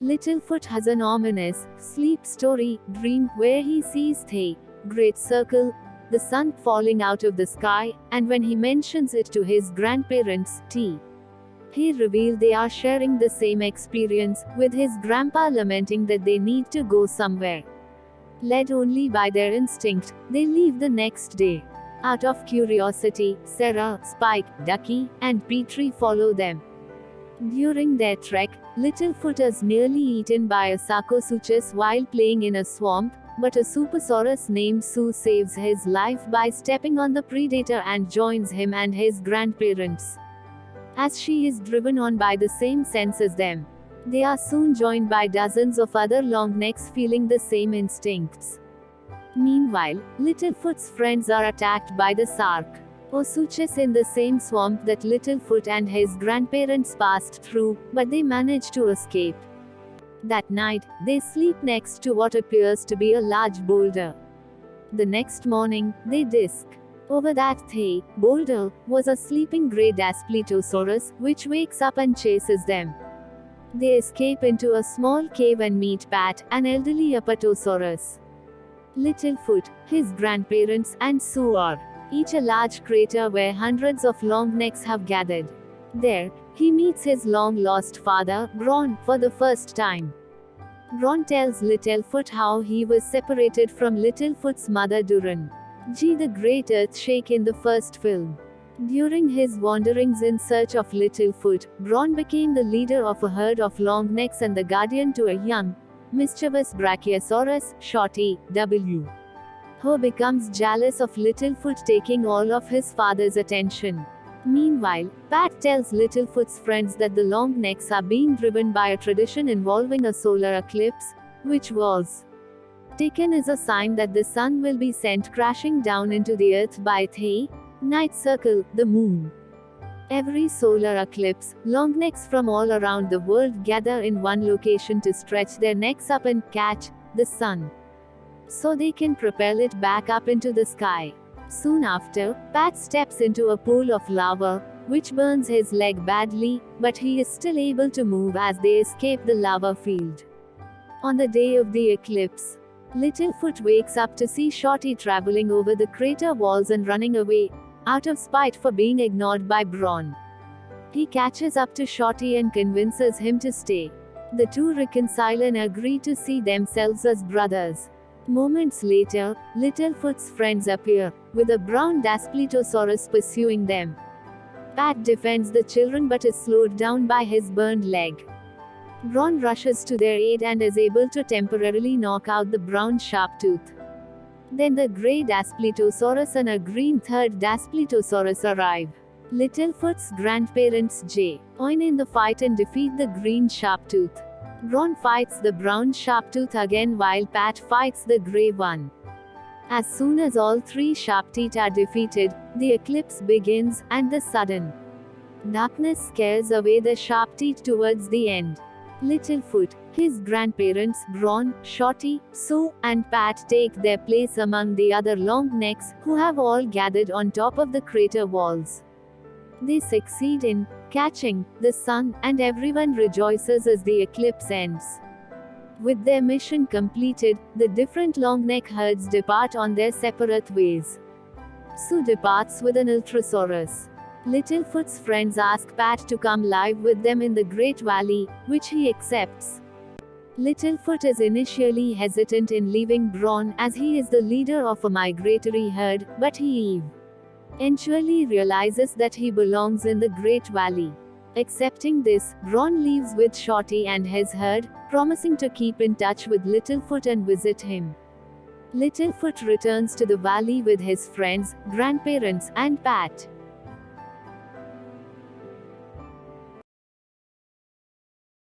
Littlefoot has an ominous, sleep story, dream where he sees the great circle, the sun falling out of the sky, and when he mentions it to his grandparents, he revealed they are sharing the same experience, with his grandpa lamenting that they need to go somewhere. Led only by their instinct, they leave the next day. Out of curiosity, Sarah, Spike, Ducky, and Petrie follow them. During their trek, Littlefoot is nearly eaten by a Sarcosuchus while playing in a swamp, but a Supersaurus named Sue saves his life by stepping on the predator and joins him and his grandparents. As she is driven on by the same sense as them, they are soon joined by dozens of other longnecks feeling the same instincts. Meanwhile, Littlefoot's friends are attacked by the Sarcosuchus in the same swamp that Littlefoot and his grandparents passed through, but they manage to escape. That night, they sleep next to what appears to be a large boulder. The next morning, they discover that the boulder was a sleeping grey Daspletosaurus, which wakes up and chases them. They escape into a small cave and meet Pat, an elderly Apatosaurus. Littlefoot, his grandparents, and Sue are each a large crater where hundreds of longnecks have gathered. There, he meets his long-lost father, Bron, for the first time. Bron tells Littlefoot how he was separated from Littlefoot's mother during the Great Earthshake in the first film. During his wanderings in search of Littlefoot, Bron became the leader of a herd of longnecks and the guardian to a young, mischievous Brachiosaurus, Shorty, who becomes jealous of Littlefoot taking all of his father's attention. Meanwhile, Pat tells Littlefoot's friends that the longnecks are being driven by a tradition involving a solar eclipse, which was taken as a sign that the sun will be sent crashing down into the earth by the night circle, the moon. Every solar eclipse, longnecks from all around the world gather in one location to stretch their necks up and catch the sun, so they can propel it back up into the sky. Soon after, Pat steps into a pool of lava, which burns his leg badly, but he is still able to move as they escape the lava field. On the day of the eclipse, Littlefoot wakes up to see Shorty traveling over the crater walls and running away, out of spite for being ignored by Bron. He catches up to Shorty and convinces him to stay. The two reconcile and agree to see themselves as brothers. Moments later, Littlefoot's friends appear, with a brown Daspletosaurus pursuing them. Pat defends the children but is slowed down by his burned leg. Bron rushes to their aid and is able to temporarily knock out the brown Sharptooth. Then the grey Daspletosaurus and a green third Daspletosaurus arrive. Littlefoot's grandparents join in the fight and defeat the green Sharptooth. Bron fights the brown Sharptooth again while Pat fights the grey one. As soon as all three Sharpteeth are defeated, the eclipse begins, and the sudden darkness scares away the Sharpteeth towards the end. Littlefoot, his grandparents, Bron, Shorty, Sue, and Pat take their place among the other longnecks, who have all gathered on top of the crater walls. They succeed in catching the sun, and everyone rejoices as the eclipse ends. With their mission completed, the different longneck herds depart on their separate ways. Sue departs with an Ultrasaurus. Littlefoot's friends ask Pat to come live with them in the Great Valley, which he accepts. Littlefoot is initially hesitant in leaving Bron, as he is the leader of a migratory herd, but he eventually realizes that he belongs in the Great Valley. Accepting this, Bron leaves with Shorty and his herd, promising to keep in touch with Littlefoot and visit him. Littlefoot returns to the valley with his friends, grandparents, and Pat.